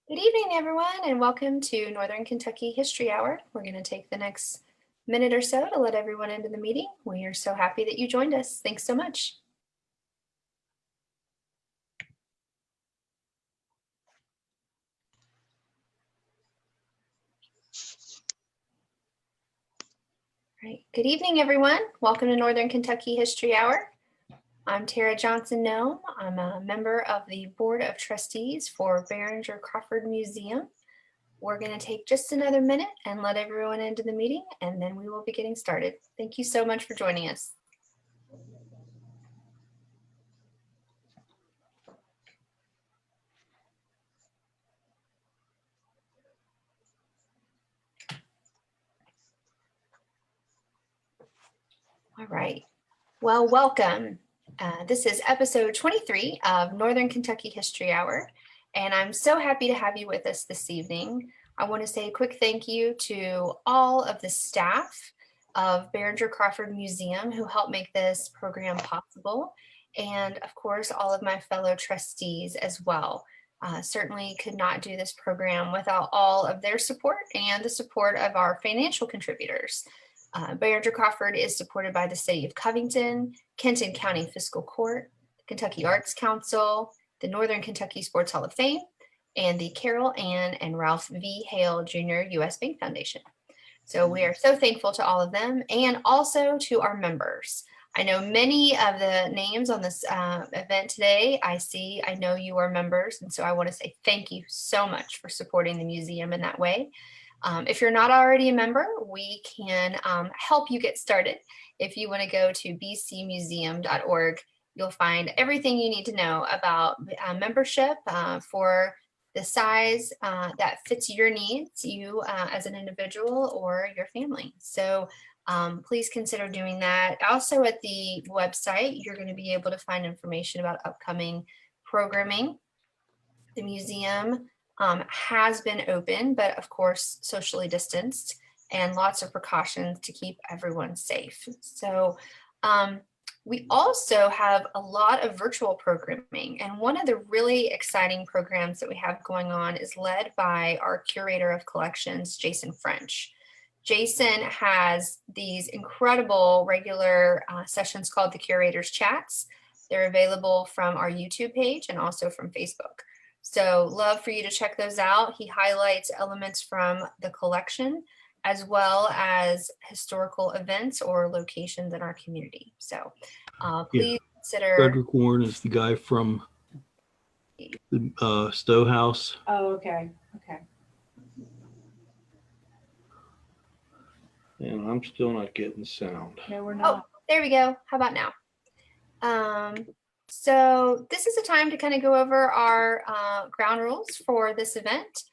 Good evening, everyone, and welcome to Northern Kentucky History Hour. We're going to take the next minute or so to let everyone into the meeting. We are so happy that you joined us. Thanks so much. All right. Good evening, everyone. Welcome to Northern Kentucky History Hour. I'm Tara Johnson-Nome. I'm a member of the Board of Trustees for Behringer-Crawford Museum. We're going to take just another minute and let everyone into the meeting, and then we will be getting started. Thank you so much for joining us. All right. Well, welcome. This is episode 23 of Northern Kentucky History Hour, and I'm so happy to have you with us this evening. I want to say a quick thank you to all of the staff of Behringer-Crawford Museum who helped make this program possible, and of course, all of my fellow trustees as well. Certainly could not do this program without all of their support and the support of our financial contributors. Behringer-Crawford is supported by the City of Covington, Kenton County Fiscal Court, the Kentucky Arts Council, the Northern Kentucky Sports Hall of Fame, and the Carol Ann and Ralph V. Hale Jr. U.S. Bank Foundation. So we are so thankful to all of them and also to our members. I know many of the names on this event today. I know you are members, and so I want to say thank you so much for supporting the museum in that way. If you're not already a member, we can help you get started. If you want to go to bcmuseum.org, you'll find everything you need to know about membership for the size that fits your needs, you as an individual or your family. So please consider doing that. Also at the website, you're going to be able to find information about upcoming programming. The museum has been open, but of course socially distanced, and lots of precautions to keep everyone safe. So we also have a lot of virtual programming, and one of the really exciting programs that we have going on is led by our curator of collections, Jason French. Jason has these incredible regular sessions called the Curators Chats. They're available from our YouTube page and also from Facebook. So love for you to check those out. He highlights elements from the collection as well as historical events or locations in our community. So please consider. Frederick Warren is the guy from the Stowe House. Oh, okay. Okay. And I'm still not getting sound. No, we're not. Oh, there we go. How about now? So this is a time to kind of go over our ground rules for this event.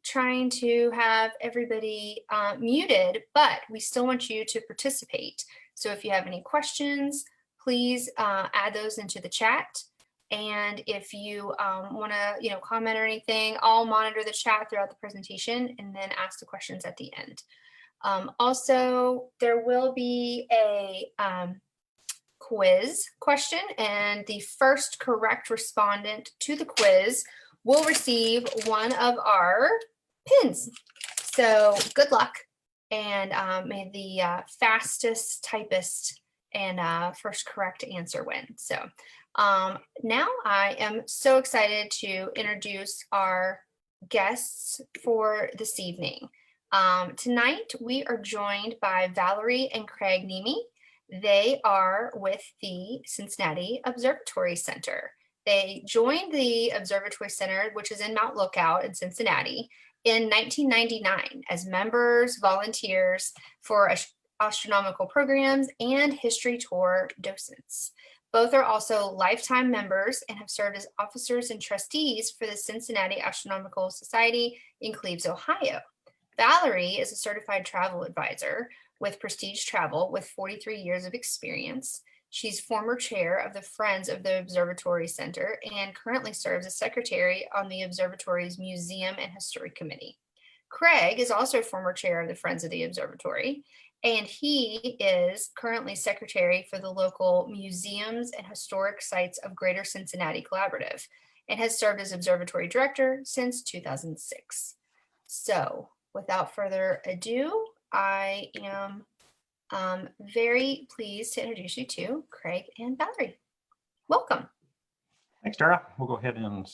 Trying to have everybody muted, but we still want you to participate. So if you have any questions, please add those into the chat. And if you want to, comment or anything, I'll monitor the chat throughout the presentation and then ask the questions at the end. Also, there will be a quiz question, and the first correct respondent to the quiz will receive one of our pins. So good luck, and may the fastest typist and first correct answer win. So now I am so excited to introduce our guests for this evening. Tonight we are joined by Valerie and Craig Niemi. They are with the Cincinnati Observatory Center. They joined the Observatory Center, which is in Mount Lookout in Cincinnati, in 1999 as members, volunteers for astronomical programs and history tour docents. Both are also lifetime members and have served as officers and trustees for the Cincinnati Astronomical Society in Cleves, Ohio. Valerie is a certified travel advisor with Prestige Travel with 43 years of experience. She's former chair of the Friends of the Observatory Center and currently serves as secretary on the Observatory's Museum and History Committee. Craig is also former chair of the Friends of the Observatory, and he is currently secretary for the local Museums and Historic Sites of Greater Cincinnati Collaborative. and has served as observatory director since 2006. So without further ado, I am very pleased to introduce you to Craig and Valerie. Welcome. Thanks, Tara. We'll go ahead and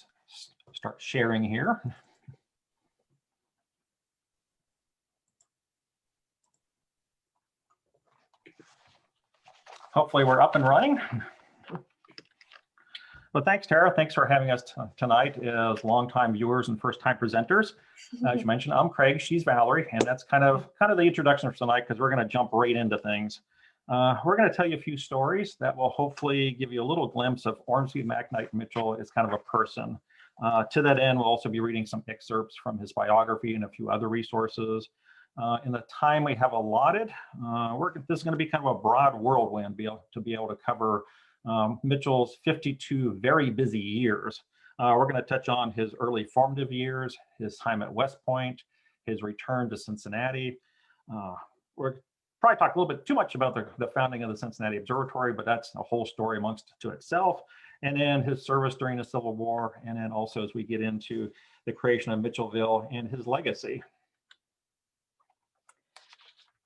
start sharing here. Hopefully we're up and running. Well, thanks, Tara. Thanks for having us tonight as longtime viewers and first-time presenters. As you mentioned, I'm Craig, she's Valerie, and that's kind of the introduction for tonight because we're going to jump right into things. We're going to tell you a few stories that will hopefully give you a little glimpse of Ormbsby MacKnight Mitchel as kind of a person. To that end, we'll also be reading some excerpts from his biography and a few other resources. In the time we have allotted, this is going to be kind of a broad whirlwind to be able to cover Mitchel's 52 very busy years. We're going to touch on his early formative years, his time at West Point, his return to Cincinnati. We're probably talk a little bit too much about the founding of the Cincinnati Observatory, but that's a whole story amongst to itself. And then his service during the Civil War, and then also as we get into the creation of Mitchellville and his legacy.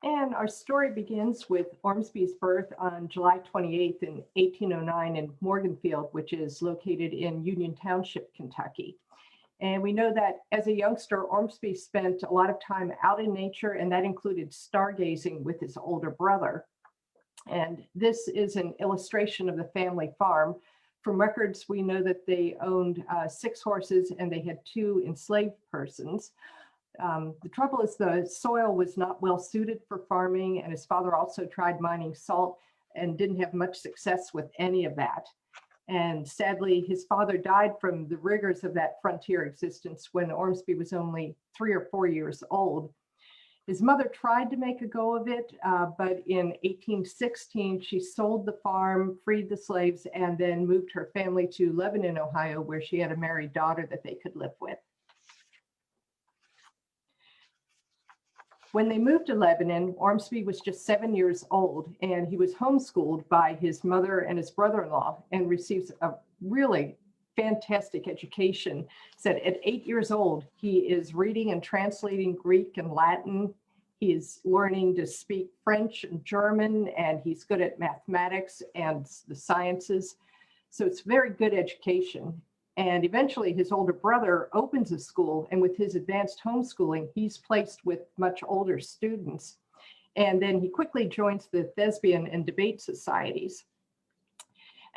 And our story begins with Ormsby's birth on July 28th in 1809 in Morganfield, which is located in Union Township, Kentucky. And we know that as a youngster, Ormsby spent a lot of time out in nature, and that included stargazing with his older brother. And this is an illustration of the family farm. From records, we know that they owned 6 horses and they had 2 enslaved persons. The trouble is the soil was not well suited for farming, and his father also tried mining salt and didn't have much success with any of that. And sadly, his father died from the rigors of that frontier existence when Ormsby was only 3 or 4 years old. His mother tried to make a go of it, but in 1816, she sold the farm, freed the slaves, and then moved her family to Lebanon, Ohio, where she had a married daughter that they could live with. When they moved to Lebanon, Ormsby was just 7 years old, and he was homeschooled by his mother and his brother-in-law and receives a really fantastic education. Said at 8 years old, he is reading and translating Greek and Latin. He is learning to speak French and German, and he's good at mathematics and the sciences. So it's very good education. And eventually his older brother opens a school, and with his advanced homeschooling, he's placed with much older students. And then he quickly joins the thespian and debate societies.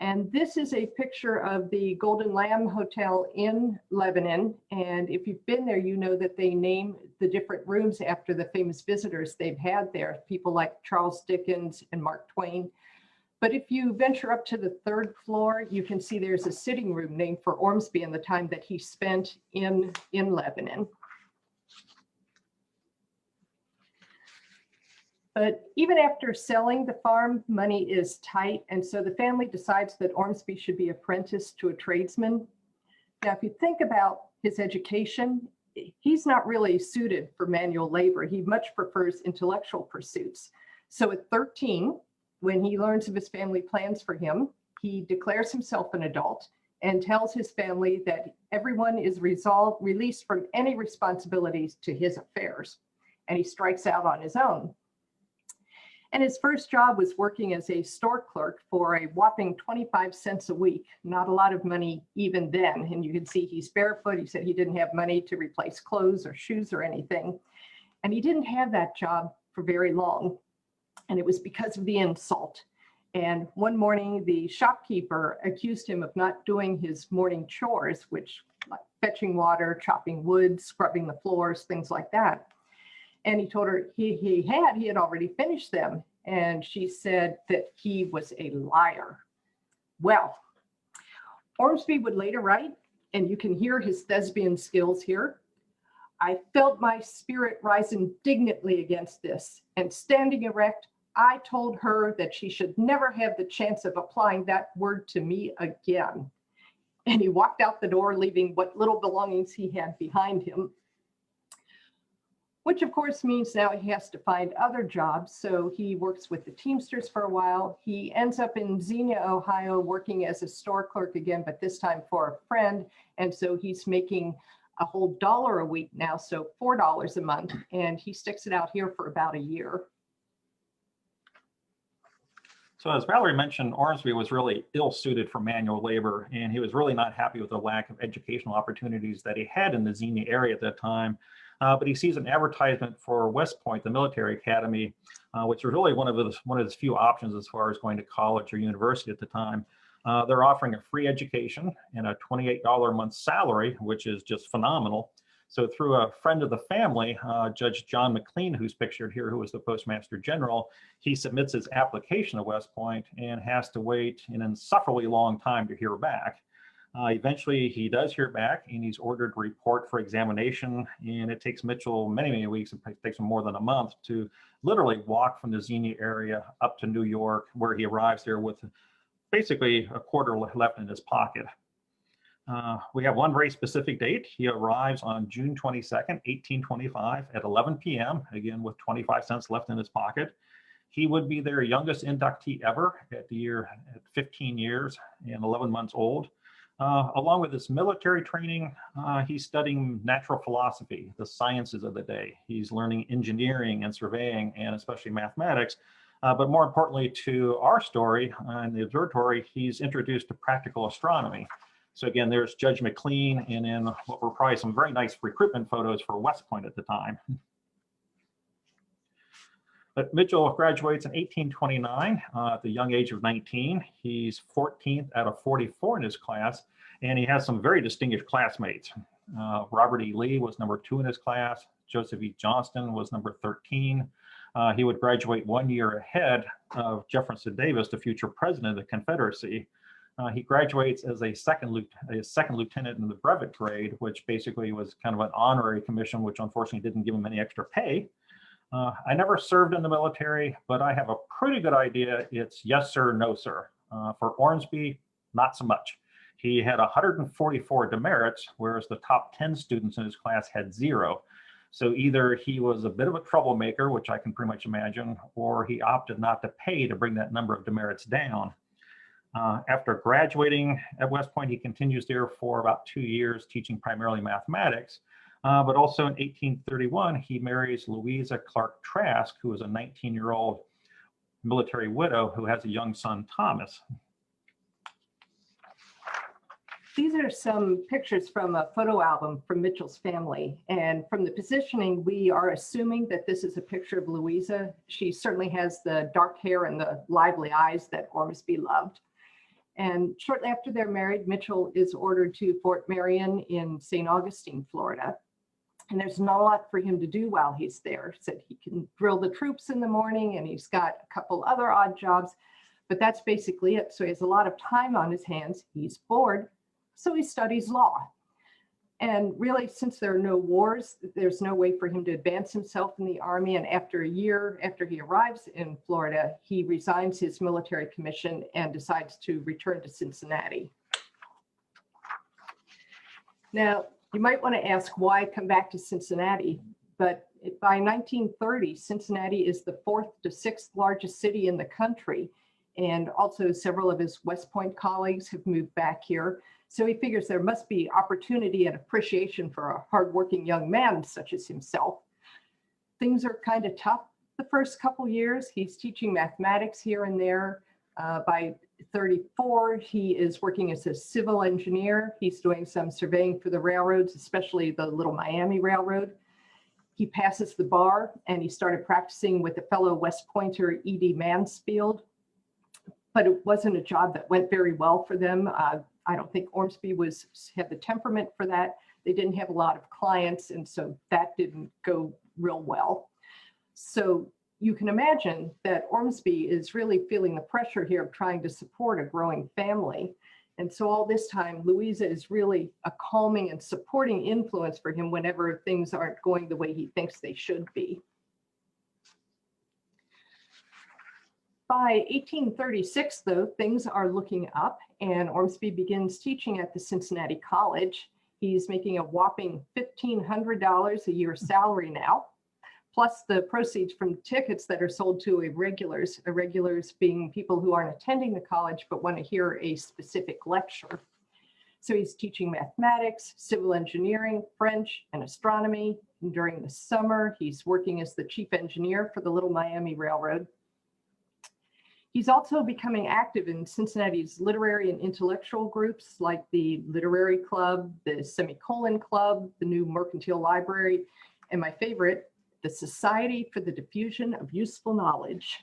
And this is a picture of the Golden Lamb Hotel in Lebanon. And if you've been there, you know that they name the different rooms after the famous visitors they've had there, people like Charles Dickens and Mark Twain. But if you venture up to the 3rd floor, you can see there's a sitting room named for Ormsby and the time that he spent in Lebanon. But even after selling the farm, money is tight. And so the family decides that Ormsby should be apprenticed to a tradesman. Now, if you think about his education, he's not really suited for manual labor. He much prefers intellectual pursuits. So at 13, when he learns of his family plans for him, he declares himself an adult and tells his family that everyone is released from any responsibilities to his affairs. And he strikes out on his own. And his first job was working as a store clerk for a whopping 25 cents a week. Not a lot of money even then. And you can see he's barefoot. He said he didn't have money to replace clothes or shoes or anything. And he didn't have that job for very long. And it was because of the insult. And one morning, the shopkeeper accused him of not doing his morning chores, which like fetching water, chopping wood, scrubbing the floors, things like that. And he told her he had already finished them. And she said that he was a liar. Well, Ormsby would later write, and you can hear his thespian skills here. I felt my spirit rise indignantly against this, and standing erect, I told her that she should never have the chance of applying that word to me again. And he walked out the door, leaving what little belongings he had behind him. which of course means now he has to find other jobs. So he works with the Teamsters for a while. He ends up in Xenia, Ohio, working as a store clerk again, but this time for a friend. And so he's making a whole $1 a week now, so $4 a month. And he sticks it out here for about a year. So as Valerie mentioned, Ormsby was really ill-suited for manual labor, and he was really not happy with the lack of educational opportunities that he had in the Xenia area at that time. But he sees an advertisement for West Point, the military academy, which was really one of his few options as far as going to college or university at the time. They're offering a free education and a $28 a month salary, which is just phenomenal. So through a friend of the family, Judge John McLean, who's pictured here, who was the Postmaster General, he submits his application to West Point and has to wait an insufferably long time to hear back. Eventually, he does hear back, and he's ordered to report for examination, and it takes Mitchell many, many weeks. It takes him more than a month to literally walk from the Xenia area up to New York, where he arrives there with basically a quarter left in his pocket. We have one very specific date. He arrives on June 22nd, 1825 at 11 p.m., again with 25 cents left in his pocket. He would be their youngest inductee ever at 15 years and 11 months old. Along with his military training, he's studying natural philosophy, the sciences of the day. He's learning engineering and surveying, and especially mathematics. But more importantly to our story in the observatory, he's introduced to practical astronomy. So again, there's Judge McLean, and in what were probably some very nice recruitment photos for West Point at the time. But Mitchell graduates in 1829 at the young age of 19. He's 14th out of 44 in his class, and he has some very distinguished classmates. Robert E. Lee was number 2 in his class. Joseph E. Johnston was number 13. He would graduate 1 year ahead of Jefferson Davis, the future president of the Confederacy. He graduates as a second lieutenant in the brevet grade, which basically was kind of an honorary commission, which unfortunately didn't give him any extra pay. I never served in the military, but I have a pretty good idea. It's yes, sir, no, sir. For Ormsby, not so much. He had 144 demerits, whereas the top 10 students in his class had 0. So either he was a bit of a troublemaker, which I can pretty much imagine, or he opted not to pay to bring that number of demerits down. After graduating at West Point, he continues there for about 2 years, teaching primarily mathematics. But also in 1831, he marries Louisa Clark Trask, who is a 19-year-old military widow who has a young son, Thomas. These are some pictures from a photo album from Mitchell's family. And from the positioning, we are assuming that this is a picture of Louisa. She certainly has the dark hair and the lively eyes that Ormsby loved. And shortly after they're married, Mitchell is ordered to Fort Marion in St. Augustine, Florida. And there's not a lot for him to do while he's there. He said he can drill the troops in the morning, and he's got a couple other odd jobs, but that's basically it. So he has a lot of time on his hands. He's bored, so he studies law. And really, since there are no wars, there's no way for him to advance himself in the Army. And after a year after he arrives in Florida, he resigns his military commission and decides to return to Cincinnati. Now, you might want to ask why come back to Cincinnati, but by 1930, Cincinnati is the 4th to 6th largest city in the country. And also several of his West Point colleagues have moved back here. So he figures there must be opportunity and appreciation for a hardworking young man such as himself. Things are kind of tough the first couple years. He's teaching mathematics here and there. By 34, he is working as a civil engineer. He's doing some surveying for the railroads, especially the Little Miami Railroad. He passes the bar, and he started practicing with a fellow West Pointer, E.D. Mansfield. But it wasn't a job that went very well for them. I don't think Ormsby had the temperament for that. They didn't have a lot of clients, and so that didn't go real well. So you can imagine that Ormsby is really feeling the pressure here of trying to support a growing family. And so all this time, Louisa is really a calming and supporting influence for him whenever things aren't going the way he thinks they should be. By 1836, though, things are looking up, and Ormsby begins teaching at the Cincinnati College. He's making a whopping $1,500 a year salary now. plus the proceeds from tickets that are sold to irregulars, irregulars being people who aren't attending the college but want to hear a specific lecture. So he's teaching mathematics, civil engineering, French, and astronomy. And during the summer, he's working as the chief engineer for the Little Miami Railroad. He's also becoming active in Cincinnati's literary and intellectual groups like the Literary Club, the Semicolon Club, the New Mercantile Library, and my favorite, the Society for the Diffusion of Useful Knowledge.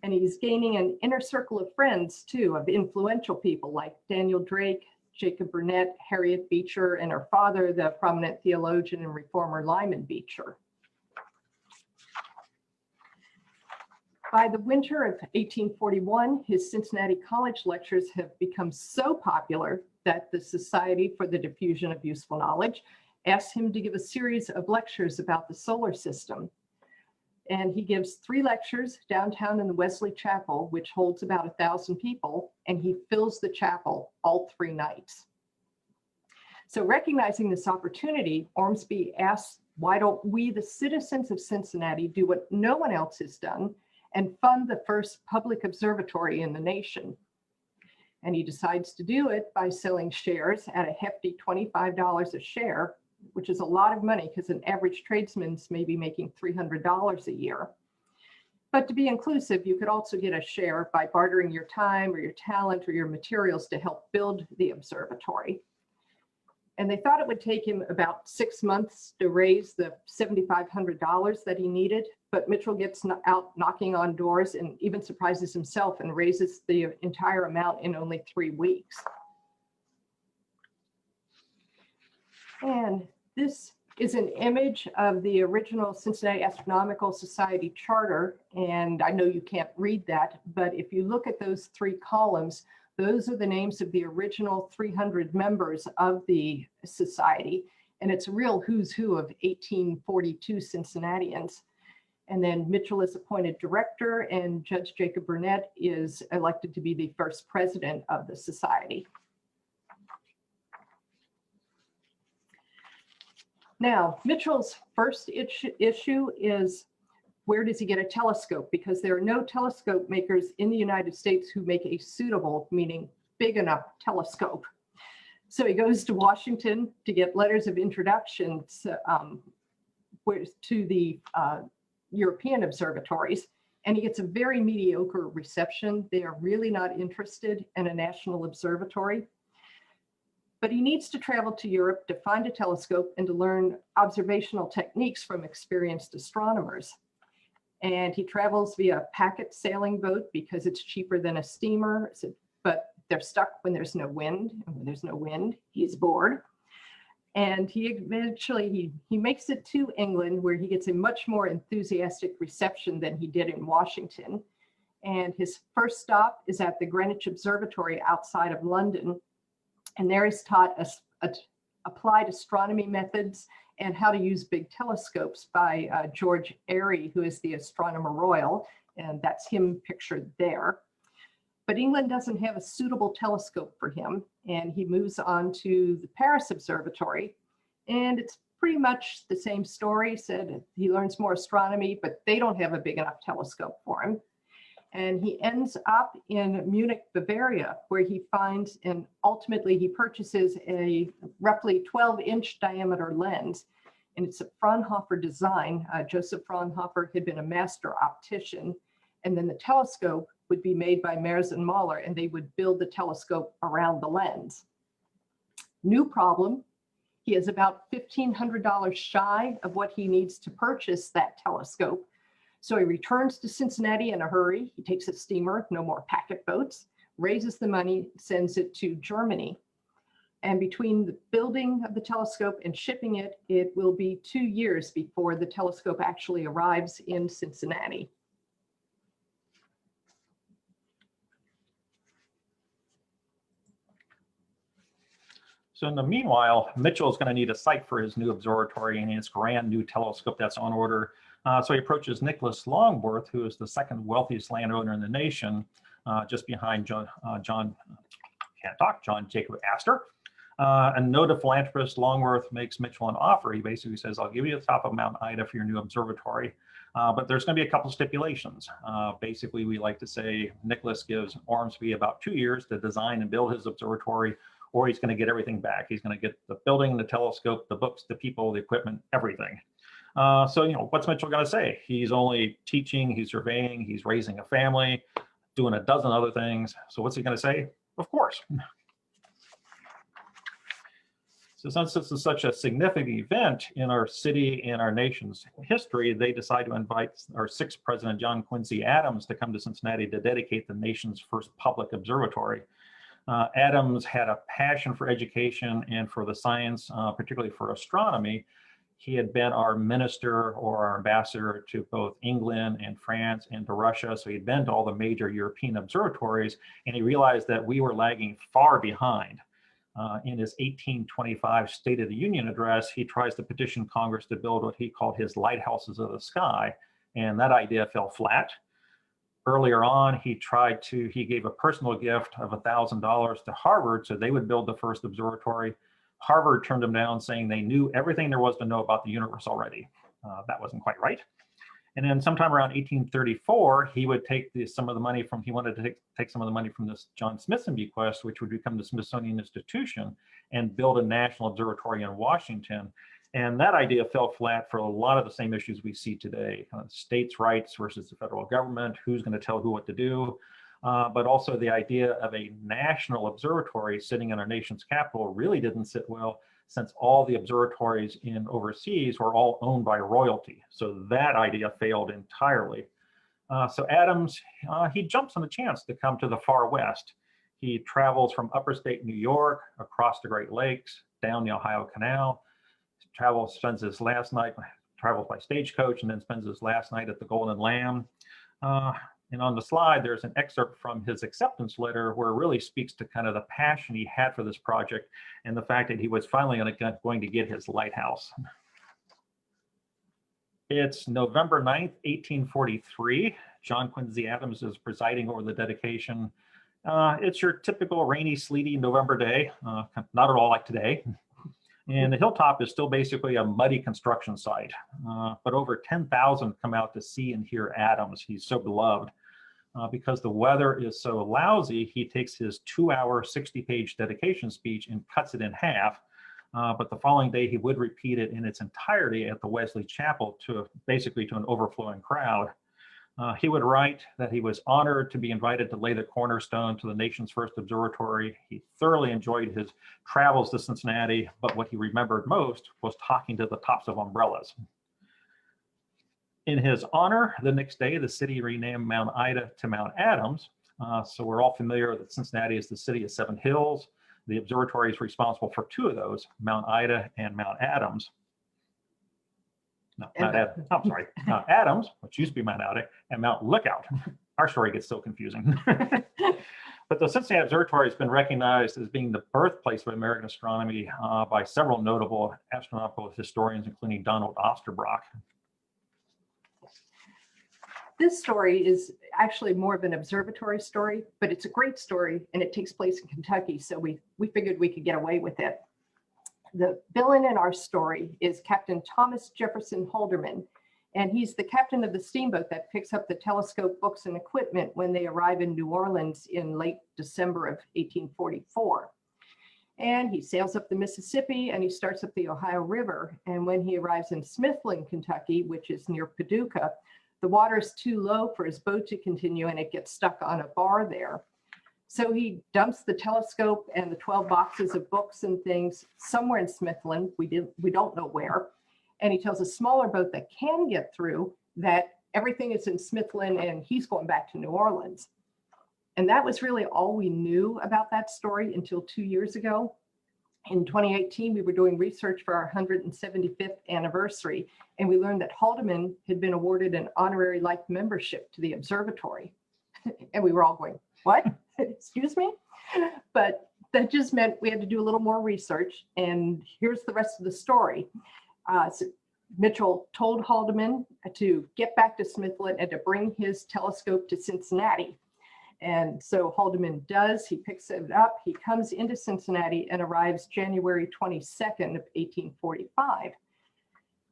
And he's gaining an inner circle of friends, too, of influential people like Daniel Drake, Jacob Burnett, Harriet Beecher, and her father, the prominent theologian and reformer Lyman Beecher. By the winter of 1841, his Cincinnati College lectures have become so popular that the Society for the Diffusion of Useful Knowledge asked him to give a series of lectures about the solar system. And he gives 3 lectures downtown in the Wesley Chapel, which holds about 1,000 people, and he fills the chapel all 3 nights. So recognizing this opportunity, Ormsby asks, why don't we, the citizens of Cincinnati, do what no one else has done and fund the first public observatory in the nation? And he decides to do it by selling shares at a hefty $25 a share, which is a lot of money because an average tradesman's maybe making $300 a year. But to be inclusive, you could also get a share by bartering your time or your talent or your materials to help build the observatory. And they thought it would take him about 6 months to raise the $7,500 that he needed, but Mitchel gets out knocking on doors and even surprises himself and raises the entire amount in only 3 weeks. And this is an image of the original Cincinnati Astronomical Society charter. And I know you can't read that, but if you look at those 3 columns, those are the names of the original 300 members of the society. And it's a real who's who of 1842 Cincinnatians. And then Mitchel is appointed director and Judge Jacob Burnett is elected to be the first president of the society. Now, Mitchell's first issue is, where does he get a telescope? Because there are no telescope makers in the United States who make a suitable, meaning big enough telescope. So he goes to Washington to get letters of introduction to the European observatories, and he gets a very mediocre reception. They are really not interested in a national observatory. But he needs to travel to Europe to find a telescope and to learn observational techniques from experienced astronomers. And he travels via packet sailing boat because it's cheaper than a steamer, but they're stuck when there's no wind. And when there's no wind, he's bored. And he eventually, he makes it to England, where he gets a much more enthusiastic reception than he did in Washington. And his first stop is at the Greenwich Observatory outside of London. And there he's taught applied astronomy methods and how to use big telescopes by George Airy, who is the Astronomer Royal, and that's him pictured there. But England doesn't have a suitable telescope for him, and he moves on to the Paris Observatory, and it's pretty much the same story. Said he learns more astronomy, but they don't have a big enough telescope for him. And he ends up in Munich, Bavaria, where he finds, and ultimately he purchases a roughly 12-inch diameter lens. And it's a Fraunhofer design. Joseph Fraunhofer had been a master optician. And then the telescope would be made by Mers and Mahler, and they would build the telescope around the lens. New problem, he is about $1,500 shy of what he needs to purchase that telescope. So he returns to Cincinnati in a hurry. He takes a steamer, no more packet boats, raises the money, sends it to Germany. And between the building of the telescope and shipping it, it will be 2 years before the telescope actually arrives in Cincinnati. So in the meanwhile, Mitchel is going to need a site for his new observatory and his grand new telescope that's on order. So he approaches Nicholas Longworth, who is the second wealthiest landowner in the nation, just behind John Jacob Astor. And noted philanthropist Longworth makes Mitchell an offer. He basically says, I'll give you the top of Mount Ida for your new observatory, but there's going to be a couple stipulations. Basically, we like to say Nicholas gives Ormsby about 2 years to design and build his observatory, or he's going to get everything back. He's going to get the building, the telescope, the books, the people, the equipment, everything. So, you know, what's Mitchell going to say? He's only teaching, he's surveying, he's raising a family, doing a dozen other things. So what's he going to say? Of course. So since this is such a significant event in our city and our nation's history, they decide to invite our 6th president, John Quincy Adams, to come to Cincinnati to dedicate the nation's first public observatory. Adams had a passion for education and for the science, particularly for astronomy. He had been our minister or our ambassador to both England and France and to Russia. So he'd been to all the major European observatories, and he realized that we were lagging far behind. In his 1825 State of the Union address, he tries to petition Congress to build what he called his lighthouses of the sky, and that idea fell flat. Earlier on, he gave a personal gift of $1,000 to Harvard so they would build the first observatory. Harvard turned him down, saying they knew everything there was to know about the universe already. That wasn't quite right. And then sometime around 1834, he would take some of the money from, he wanted to take some of the money from this John Smithson bequest, which would become the Smithsonian Institution, and build a national observatory in Washington. And that idea fell flat for a lot of the same issues we see today, states' rights versus the federal government, who's going to tell who what to do. But also the idea of a national observatory sitting in our nation's capital really didn't sit well, since all the observatories in overseas were all owned by royalty. So that idea failed entirely. So Adams, he jumps on the chance to come to the far west. He travels from upper state New York, across the Great Lakes, down the Ohio Canal, travels by stagecoach, and then spends his last night at the Golden Lamb. And on the slide, there's an excerpt from his acceptance letter where it really speaks to kind of the passion he had for this project and the fact that he was finally going to get his lighthouse. It's November 9th, 1843. John Quincy Adams is presiding over the dedication. It's your typical rainy, sleety November day, not at all like today. And the hilltop is still basically a muddy construction site, but over 10,000 come out to see and hear Adams. He's so beloved. Because the weather is so lousy, he takes his 2-hour, 60-page dedication speech and cuts it in half. But the following day, he would repeat it in its entirety at the Wesley Chapel basically to an overflowing crowd. He would write that he was honored to be invited to lay the cornerstone to the nation's first observatory. He thoroughly enjoyed his travels to Cincinnati, but what he remembered most was talking to the tops of umbrellas. In his honor, the next day, the city renamed Mount Ida to Mount Adams. So we're all familiar that Cincinnati is the city of 7 hills. The observatory is responsible for 2 of those, Mount Ida and Mount Adams. No, Mount Adams, which used to be Mount Ida, and Mount Lookout. Our story gets so confusing. But the Cincinnati Observatory has been recognized as being the birthplace of American astronomy by several notable astronomical historians, including Donald Osterbrock. This story is actually more of an observatory story, but it's a great story and it takes place in Kentucky. So we figured we could get away with it. The villain in our story is Captain Thomas Jefferson Halderman, and he's the captain of the steamboat that picks up the telescope, books, and equipment when they arrive in New Orleans in late December of 1844. And he sails up the Mississippi and he starts up the Ohio River. And when he arrives in Smithland, Kentucky, which is near Paducah, the water is too low for his boat to continue and it gets stuck on a bar there. So he dumps the telescope and the 12 boxes of books and things somewhere in Smithland. We don't know where. And he tells a smaller boat that can get through that everything is in Smithland and he's going back to New Orleans. And that was really all we knew about that story until 2 years ago. In 2018, we were doing research for our 175th anniversary, and we learned that Haldeman had been awarded an honorary life membership to the observatory. And we were all going, what? Excuse me? But that just meant we had to do a little more research, and here's the rest of the story. So Mitchell told Haldeman to get back to Smithland and to bring his telescope to Cincinnati. And so Haldeman does, he picks it up, he comes into Cincinnati and arrives January 22nd of 1845.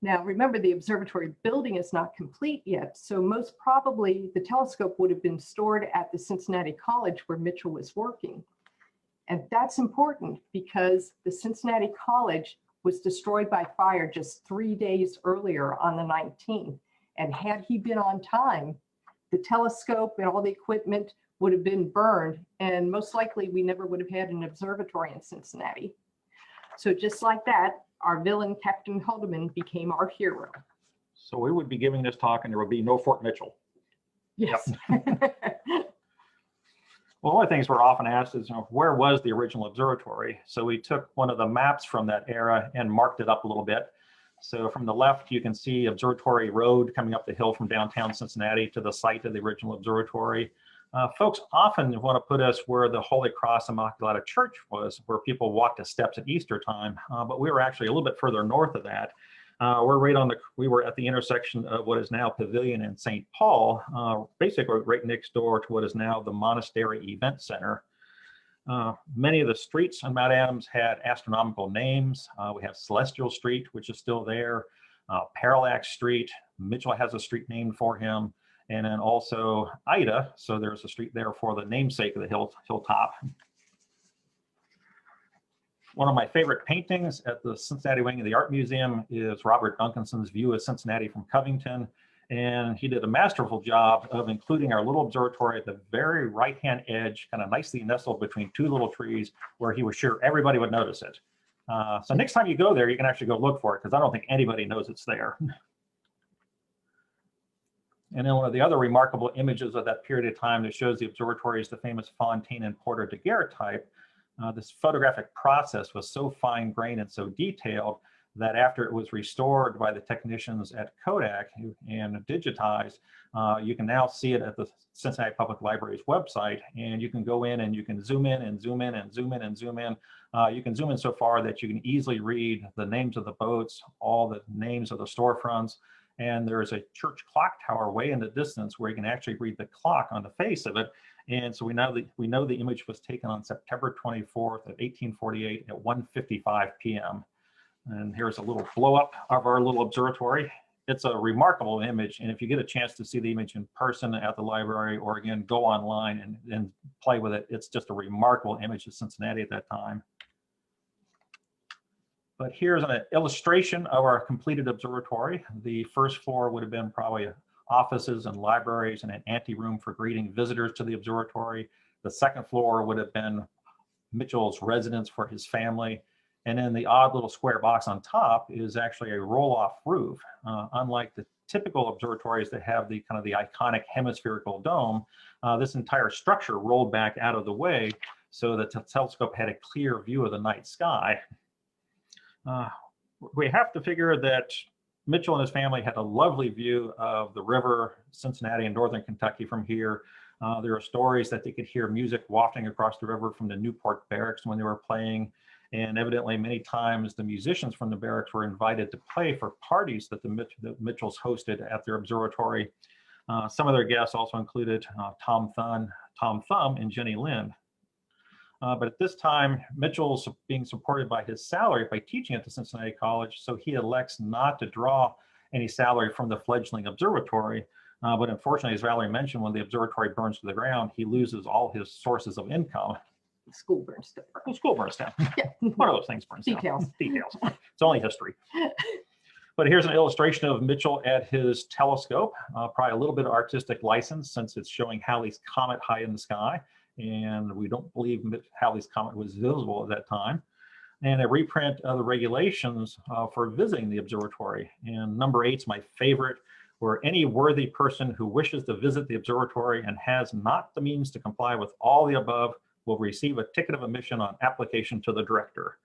Now, remember, the observatory building is not complete yet, so most probably the telescope would have been stored at the Cincinnati College where Mitchel was working. And that's important because the Cincinnati College was destroyed by fire just 3 days earlier on the 19th. And had he been on time, the telescope and all the equipment would have been burned, and most likely we never would have had an observatory in Cincinnati. So just like that, our villain, Captain Haldeman, became our hero. So we would be giving this talk and there would be no Fort Mitchell. Yes. Well, one of the things we're often asked is, where was the original observatory? So we took one of the maps from that era and marked it up a little bit. So from the left, you can see Observatory Road coming up the hill from downtown Cincinnati to the site of the original observatory. Folks often want to put us where the Holy Cross Immaculata Church was, where people walked the steps at Easter time, but we were actually a little bit further north of that. We were at the intersection of what is now Pavilion and St. Paul, basically right next door to what is now the Monastery Event Center. Many of the streets on Mount Adams had astronomical names. We have Celestial Street, which is still there, Parallax Street. Mitchell has a street named for him. And then also Ida, so there's a street there for the namesake of the hilltop. One of my favorite paintings at the Cincinnati wing of the Art Museum is Robert Duncanson's view of Cincinnati from Covington. And he did a masterful job of including our little observatory at the very right-hand edge, kind of nicely nestled between two little trees where he was sure everybody would notice it. So next time you go there, you can actually go look for it because I don't think anybody knows it's there. And then one of the other remarkable images of that period of time that shows the observatory is the famous Fontaine and Porter daguerreotype. This photographic process was so fine-grained and so detailed that after it was restored by the technicians at Kodak and digitized, you can now see it at the Cincinnati Public Library's website, and you can go in and you can zoom in and zoom in and zoom in and zoom in. You can zoom in so far that you can easily read the names of the boats, all the names of the storefronts, and there is a church clock tower way in the distance where you can actually read the clock on the face of it. And so we know the image was taken on September 24th of 1848 at 1:55 p.m. And here's a little blow up of our little observatory. It's a remarkable image. And if you get a chance to see the image in person at the library, or again, go online and play with it, it's just a remarkable image of Cincinnati at that time. But here's an illustration of our completed observatory. The first floor would have been probably offices and libraries and an anteroom for greeting visitors to the observatory. The second floor would have been Mitchell's residence for his family. And then the odd little square box on top is actually a roll-off roof. Unlike the typical observatories that have the kind of the iconic hemispherical dome, this entire structure rolled back out of the way so that the telescope had a clear view of the night sky. We have to figure that Mitchell and his family had a lovely view of the river, Cincinnati and northern Kentucky from here. There are stories that they could hear music wafting across the river from the Newport barracks when they were playing. And evidently many times the musicians from the barracks were invited to play for parties that the Mitchells hosted at their observatory. Some of their guests also included Tom Thumb and Jenny Lind. But at this time, Mitchell's being supported by his salary by teaching at the Cincinnati College, so he elects not to draw any salary from the fledgling observatory. But unfortunately, as Valerie mentioned, when the observatory burns to the ground, he loses all his sources of income. The school burns down. The school burns down. Yeah. One of those things burns Details. down. Details. It's only history. But here's an illustration of Mitchell at his telescope, probably a little bit of artistic license since it's showing Halley's Comet high in the sky. And we don't believe Halley's Comet was visible at that time. And a reprint of the regulations for visiting the observatory. And number 8 is my favorite, where any worthy person who wishes to visit the observatory and has not the means to comply with all the above will receive a ticket of admission on application to the director.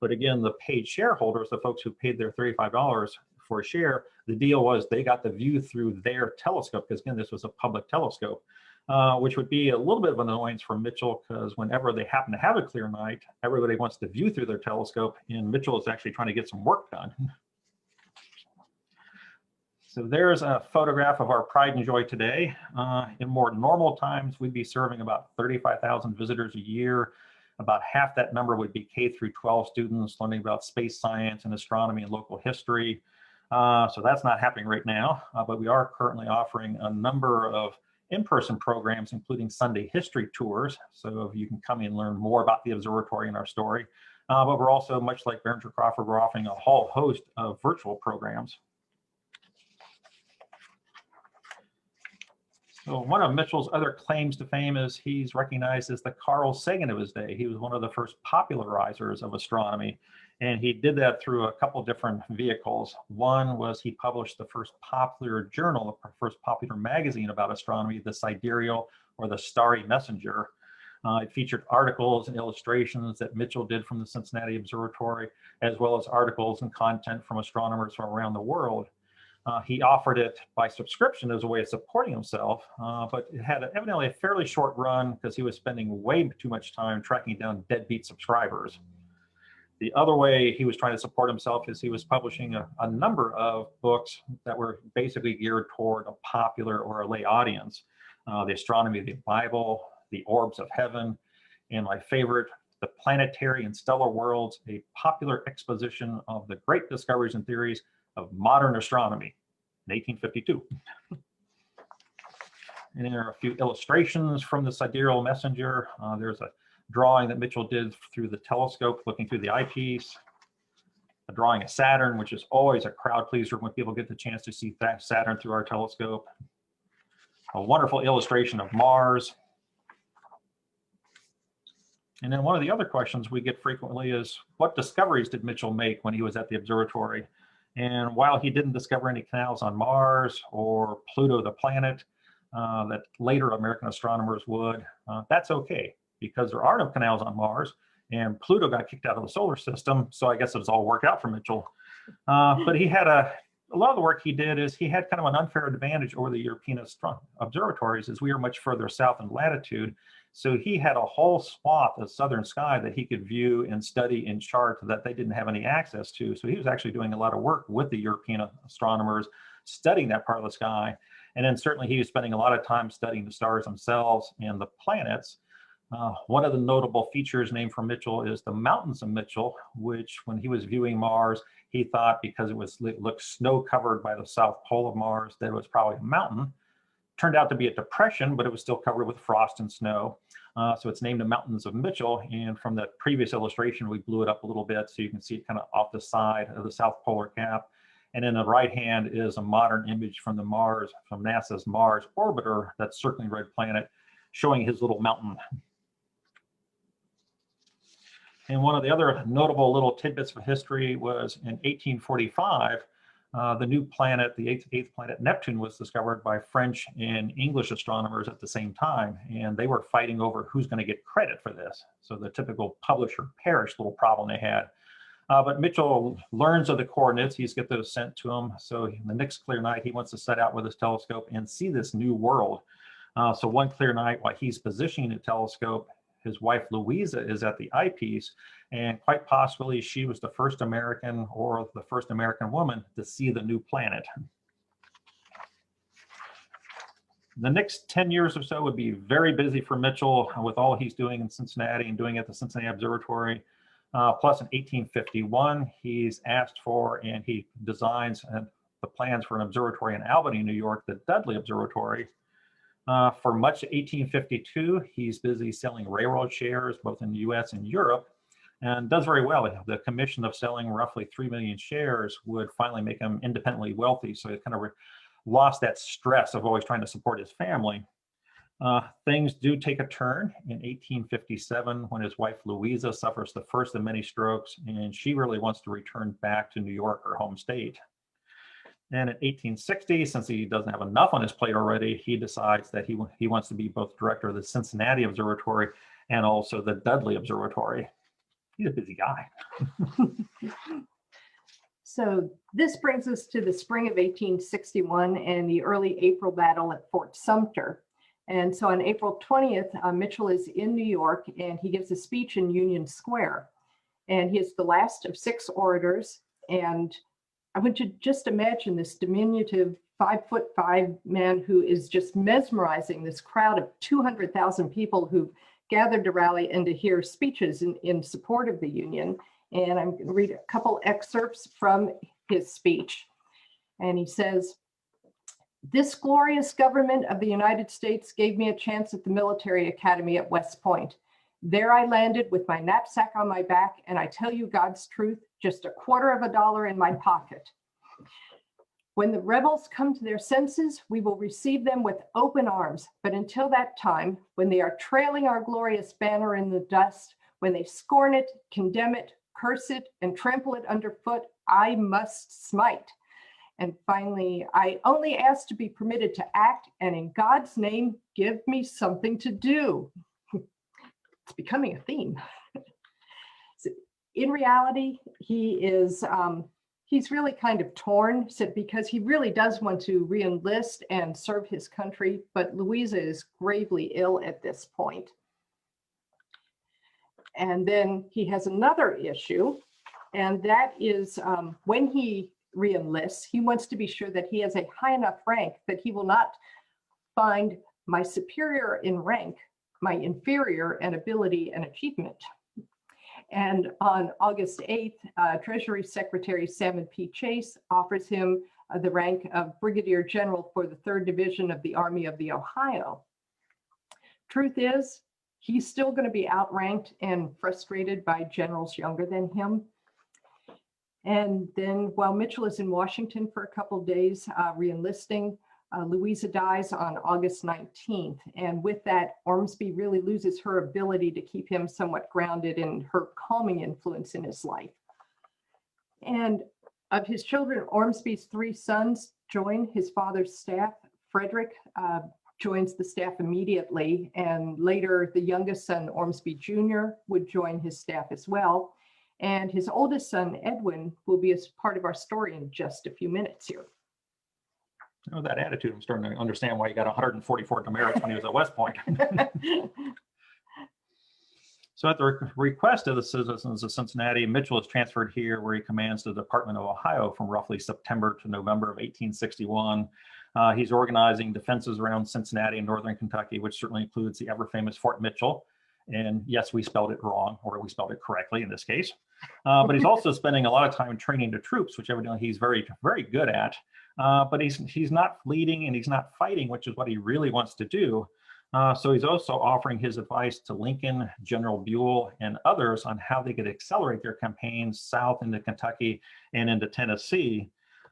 But again, the paid shareholders, the folks who paid their $35 for a share, the deal was they got the view through their telescope, because again, this was a public telescope, which would be a little bit of an annoyance for Mitchell, because whenever they happen to have a clear night, everybody wants to view through their telescope, and Mitchell is actually trying to get some work done. So there's a photograph of our pride and joy today. In more normal times, we'd be serving about 35,000 visitors a year. About half that number would be K through 12 students learning about space science and astronomy and local history. So that's not happening right now, but we are currently offering a number of in-person programs, including Sunday history tours. So you can come in and learn more about the observatory and our story. But we're also, much like Behringer-Crawford, we're offering a whole host of virtual programs. So one of Mitchell's other claims to fame is he's recognized as the Carl Sagan of his day. He was one of the first popularizers of astronomy, and he did that through a couple different vehicles. One was he published the first popular journal, the first popular magazine about astronomy, the Sidereal, or the Starry Messenger. It featured articles and illustrations that Mitchell did from the Cincinnati Observatory, as well as articles and content from astronomers from around the world. He offered it by subscription as a way of supporting himself, but it had evidently a fairly short run because he was spending way too much time tracking down deadbeat subscribers. The other way he was trying to support himself is he was publishing a number of books that were basically geared toward a popular or a lay audience. The Astronomy of the Bible, The Orbs of Heaven, and my favorite, The Planetary and Stellar Worlds, a popular exposition of the great discoveries and theories of modern astronomy in 1852. And there are a few illustrations from the Sidereal Messenger. There's a drawing that Mitchell did through the telescope looking through the eyepiece. A drawing of Saturn, which is always a crowd pleaser when people get the chance to see Saturn through our telescope. A wonderful illustration of Mars. And then one of the other questions we get frequently is, what discoveries did Mitchell make when he was at the observatory? And while he didn't discover any canals on Mars or Pluto, the planet, that later American astronomers would, that's okay, because there are no canals on Mars, and Pluto got kicked out of the solar system, so I guess it was all worked out for Mitchell. But he had a lot of the work he did is he had kind of an unfair advantage over the European observatories, as we are much further south in latitude. So he had a whole swath of southern sky that he could view and study and chart that they didn't have any access to. So he was actually doing a lot of work with the European astronomers, studying that part of the sky. And then certainly he was spending a lot of time studying the stars themselves and the planets. One of the notable features named for Mitchell is the Mountains of Mitchell, which when he was viewing Mars, he thought because it looked snow covered by the south pole of Mars, that it was probably a mountain. Turned out to be a depression, but it was still covered with frost and snow. So it's named the Mountains of Mitchell. And from the previous illustration, we blew it up a little bit so you can see it kind of off the side of the south polar cap. And in the right hand is a modern image from from NASA's Mars orbiter that's circling red planet, showing his little mountain. And one of the other notable little tidbits of history was in 1845, the new planet, the eighth planet Neptune, was discovered by French and English astronomers at the same time, and they were fighting over who's going to get credit for this. So the typical publisher perish little problem they had. But Mitchell learns of the coordinates. He's got those sent to him. So the next clear night, he wants to set out with his telescope and see this new world. So one clear night, while he's positioning the telescope, his wife Louisa is at the eyepiece, and quite possibly she was the first American or the first American woman to see the new planet. The next 10 years or so would be very busy for Mitchell with all he's doing in Cincinnati and doing at the Cincinnati Observatory. Plus in 1851, he's asked for and he designs the plans for an observatory in Albany, New York, the Dudley Observatory. For much of 1852, he's busy selling railroad shares, both in the US and Europe, and does very well. The commission of selling roughly 3 million shares would finally make him independently wealthy. So he kind of lost that stress of always trying to support his family. Things do take a turn in 1857 when his wife Louisa suffers the first of many strokes, and she really wants to return back to New York, her home state. And in 1860, since he doesn't have enough on his plate already, he decides that he wants to be both director of the Cincinnati Observatory and also the Dudley Observatory. He's a busy guy. So this brings us to the spring of 1861 and the early April battle at Fort Sumter. And so on April 20th, Mitchell is in New York and he gives a speech in Union Square. And he is the last of 6 orators. And I want you to just imagine this diminutive 5'5" man who is just mesmerizing this crowd of 200,000 people who gathered to rally and to hear speeches in support of the Union. And I'm going to read a couple excerpts from his speech. And he says, "This glorious government of the United States gave me a chance at the military academy at West Point. There I landed with my knapsack on my back, and I tell you God's truth, just $0.25 in my pocket. When the rebels come to their senses, we will receive them with open arms. But until that time, when they are trailing our glorious banner in the dust, when they scorn it, condemn it, curse it, and trample it underfoot, I must smite. And finally, I only ask to be permitted to act, and in God's name, give me something to do." It's becoming a theme. So in reality, he is he's really kind of torn, because he really does want to re-enlist and serve his country, but Louisa is gravely ill at this point. And then he has another issue, and that is when he re-enlists, he wants to be sure that he has a high enough rank that he will not find my superior in rank my inferior in ability and achievement. And on August 8th, Treasury Secretary Salmon P. Chase offers him the rank of Brigadier General for the 3rd Division of the Army of the Ohio. Truth is, he's still going to be outranked and frustrated by generals younger than him. And then while Mitchel is in Washington for a couple of days re-enlisting, Louisa dies on August 19th. And with that, Ormsby really loses her ability to keep him somewhat grounded in her calming influence in his life. And of his children, Ormsby's 3 sons join his father's staff. Frederick joins the staff immediately, and later the youngest son, Ormsby Jr., would join his staff as well. And his oldest son, Edwin, will be as part of our story in just a few minutes here. Oh, that attitude, I'm starting to understand why he got 144 demerits when he was at West Point. So at the request of the citizens of Cincinnati, Mitchel is transferred here where he commands the Department of Ohio from roughly September to November of 1861. He's organizing defenses around Cincinnati and northern Kentucky, which certainly includes the ever-famous Fort Mitchell. And yes, we spelled it wrong, or we spelled it correctly in this case. But he's also spending a lot of time training the troops, which evidently he's very, very good at. But he's not leading and he's not fighting, which is what he really wants to do. So he's also offering his advice to Lincoln, General Buell, and others on how they could accelerate their campaigns south into Kentucky and into Tennessee.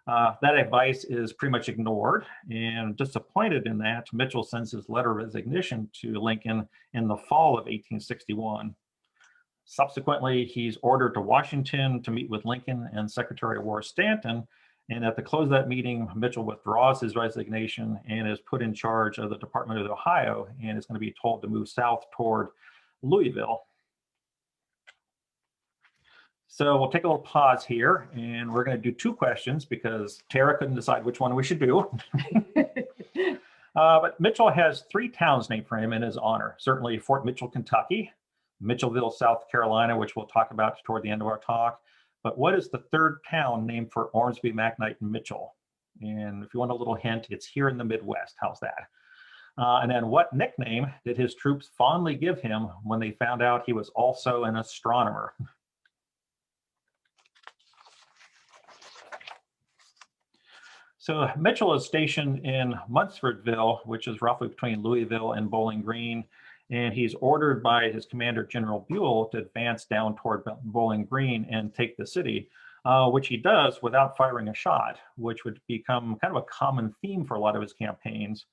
That advice is pretty much ignored, and disappointed in that, Mitchel sends his letter of resignation to Lincoln in the fall of 1861. Subsequently, he's ordered to Washington to meet with Lincoln and Secretary of War Stanton, and at the close of that meeting, Mitchel withdraws his resignation and is put in charge of the Department of Ohio and is going to be told to move south toward Louisville. So we'll take a little pause here, and we're going to do 2 questions because Tara couldn't decide which one we should do. But Mitchel has 3 towns named for him in his honor. Certainly Fort Mitchell, Kentucky, Mitchellville, South Carolina, which we'll talk about toward the end of our talk. But what is the 3rd town named for Ormsby MacKnight Mitchel? And if you want a little hint, it's here in the Midwest. How's that? And then what nickname did his troops fondly give him when they found out he was also an astronomer? So Mitchel is stationed in Munfordville, which is roughly between Louisville and Bowling Green. And he's ordered by his commander, General Buell, to advance down toward Bowling Green and take the city, which he does without firing a shot, which would become kind of a common theme for a lot of his campaigns.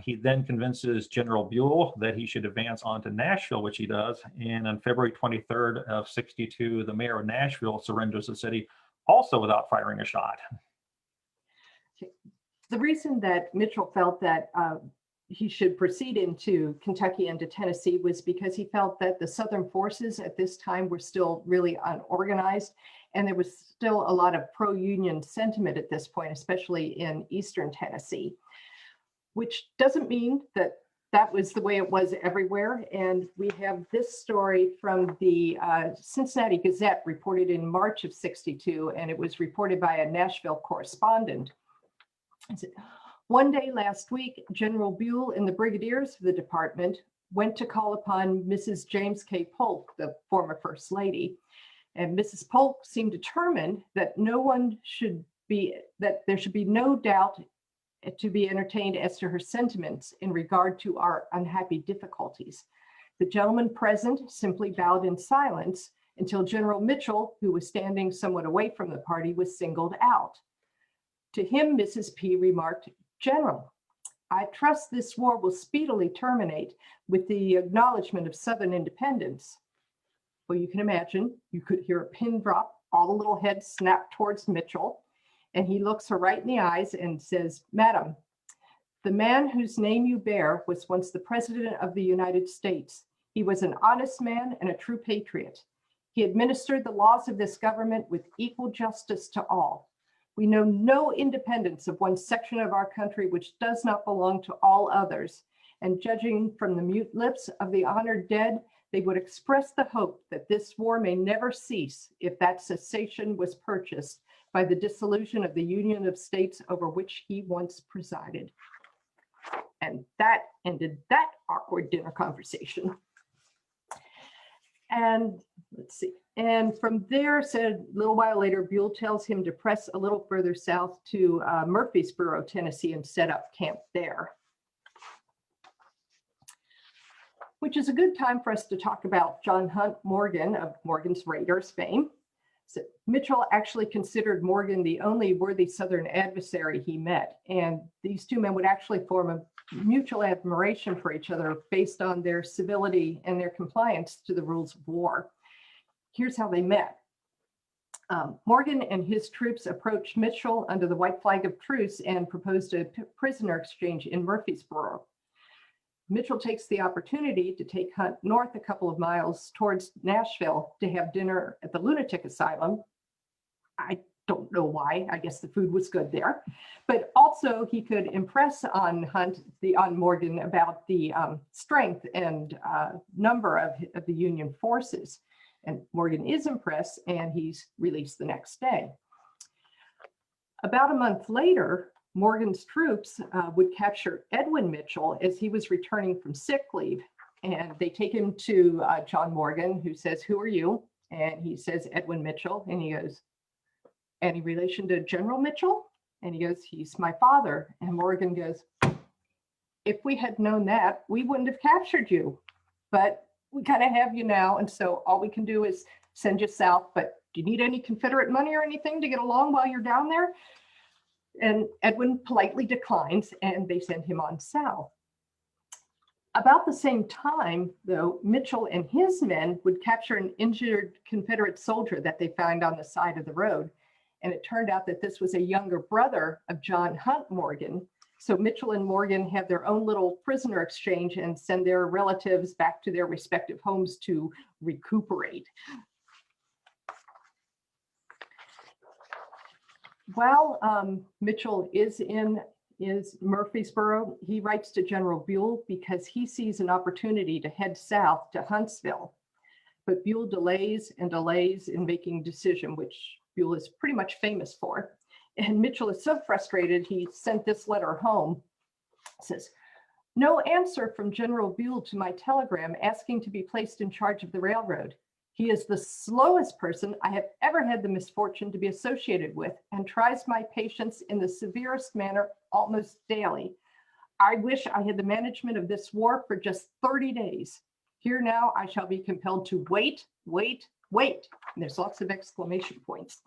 He then convinces General Buell that he should advance on to Nashville, which he does. And on February 23rd of 62, the mayor of Nashville surrenders the city, also without firing a shot. The reason that Mitchel felt that he should proceed into Kentucky and to Tennessee was because he felt that the Southern forces at this time were still really unorganized, and there was still a lot of pro-Union sentiment at this point, especially in Eastern Tennessee, which doesn't mean that that was the way it was everywhere. And we have this story from the Cincinnati Gazette reported in March of 62, and it was reported by a Nashville correspondent. I said, one day last week, General Buell and the brigadiers of the department went to call upon Mrs. James K. Polk, the former First Lady, and Mrs. Polk seemed determined that there should be no doubt to be entertained as to her sentiments in regard to our unhappy difficulties. The gentlemen present simply bowed in silence until General Mitchel, who was standing somewhat away from the party, was singled out. To him, Mrs. P. remarked, "General, I trust this war will speedily terminate with the acknowledgement of Southern independence." Well, you can imagine, you could hear a pin drop, all the little heads snap towards Mitchel, and he looks her right in the eyes and says, "Madam, the man whose name you bear was once the President of the United States. He was an honest man and a true patriot. He administered the laws of this government with equal justice to all. We know no independence of one section of our country which does not belong to all others. And judging from the mute lips of the honored dead, they would express the hope that this war may never cease if that cessation was purchased by the dissolution of the Union of States over which he once presided." And that ended that awkward dinner conversation. And let's see. And from there, said a little while later, Buell tells him to press a little further south to Murfreesboro, Tennessee, and set up camp there. Which is a good time for us to talk about John Hunt Morgan of Morgan's Raiders fame. So Mitchel actually considered Morgan the only worthy Southern adversary he met, and these two men would actually form a mutual admiration for each other based on their civility and their compliance to the rules of war. Here's how they met. Morgan and his troops approached Mitchel under the white flag of truce and proposed a prisoner exchange in Murfreesboro. Mitchel takes the opportunity to take Hunt north a couple of miles towards Nashville to have dinner at the lunatic asylum. I don't know why. I guess the food was good there. But also he could impress on Morgan about the strength and number of the Union forces. And Morgan is impressed, and he's released the next day. About a month later, Morgan's troops would capture Edwin Mitchel as he was returning from sick leave. And they take him to John Morgan, who says, "Who are you?" And he says, "Edwin Mitchel." And he goes, "Any relation to General Mitchel?" And he goes, "He's my father." And Morgan goes, "If we had known that, we wouldn't have captured you. But we kind of have you now. And so all we can do is send you south. But do you need any Confederate money or anything to get along while you're down there?" And Edwin politely declines, and they send him on south. About the same time, though, Mitchel and his men would capture an injured Confederate soldier that they found on the side of the road. And it turned out that this was a younger brother of John Hunt Morgan. So Mitchel and Morgan have their own little prisoner exchange and send their relatives back to their respective homes to recuperate. While Mitchel is in Murfreesboro, he writes to General Buell because he sees an opportunity to head south to Huntsville. But Buell delays and delays in making a decision, which Buell is pretty much famous for. And Mitchel is so frustrated, he sent this letter home. It says, "No answer from General Buell to my telegram asking to be placed in charge of the railroad. He is the slowest person I have ever had the misfortune to be associated with and tries my patience in the severest manner almost daily. I wish I had the management of this war for just 30 days. Here now I shall be compelled to wait, wait, wait." And there's lots of exclamation points.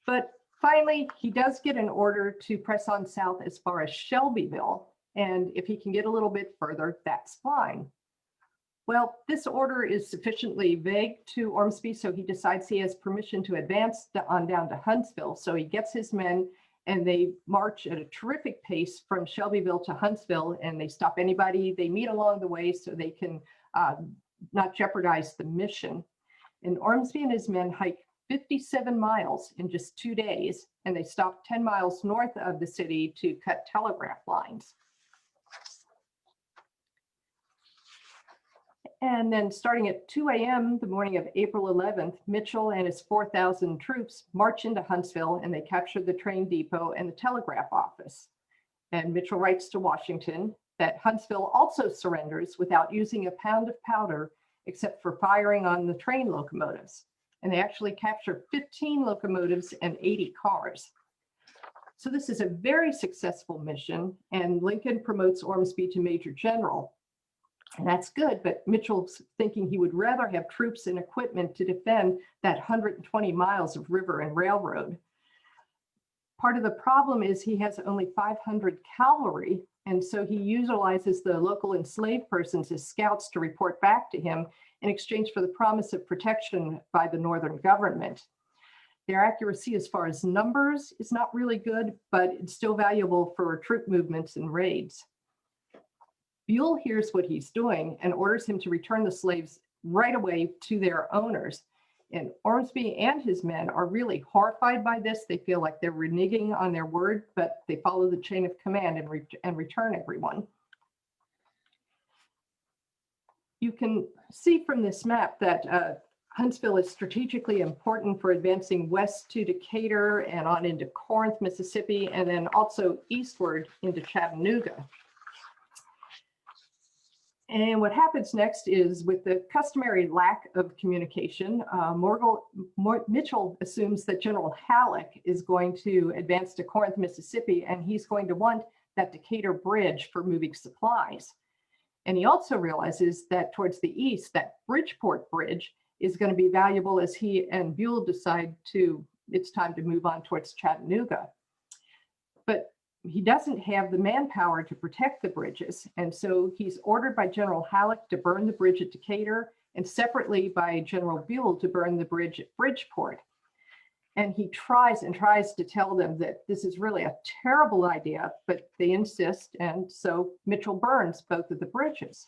But finally, he does get an order to press on south as far as Shelbyville. And if he can get a little bit further, that's fine. Well, this order is sufficiently vague to Ormsby, so he decides he has permission to advance on down to Huntsville. So he gets his men and they march at a terrific pace from Shelbyville to Huntsville, and they stop anybody they meet along the way so they can not jeopardize the mission. And Ormsby and his men hike 57 miles in just 2 days, and they stop 10 miles north of the city to cut telegraph lines. And then starting at 2 a.m. the morning of April 11th, Mitchell and his 4,000 troops march into Huntsville and they capture the train depot and the telegraph office. And Mitchell writes to Washington that Huntsville also surrenders without using a pound of powder except for firing on the train locomotives. And they actually capture 15 locomotives and 80 cars. So this is a very successful mission, and Lincoln promotes Ormsby to Major General. And that's good, but Mitchell's thinking he would rather have troops and equipment to defend that 120 miles of river and railroad. Part of the problem is he has only 500 cavalry, and so he utilizes the local enslaved persons as scouts to report back to him in exchange for the promise of protection by the Northern government. Their accuracy as far as numbers is not really good, but it's still valuable for troop movements and raids. Buell hears what he's doing and orders him to return the slaves right away to their owners. And Ormsby and his men are really horrified by this. They feel like they're reneging on their word, but they follow the chain of command and return everyone. You can see from this map that Huntsville is strategically important for advancing west to Decatur and on into Corinth, Mississippi, and then also eastward into Chattanooga. And what happens next is, with the customary lack of communication, Mitchell assumes that General Halleck is going to advance to Corinth, Mississippi, and he's going to want that Decatur bridge for moving supplies. And he also realizes that towards the east, that Bridgeport Bridge is going to be valuable as he and Buell decide it's time to move on towards Chattanooga. But he doesn't have the manpower to protect the bridges. And so he's ordered by General Halleck to burn the bridge at Decatur, and separately by General Buell to burn the bridge at Bridgeport. And he tries and tries to tell them that this is really a terrible idea, but they insist. And so Mitchell burns both of the bridges.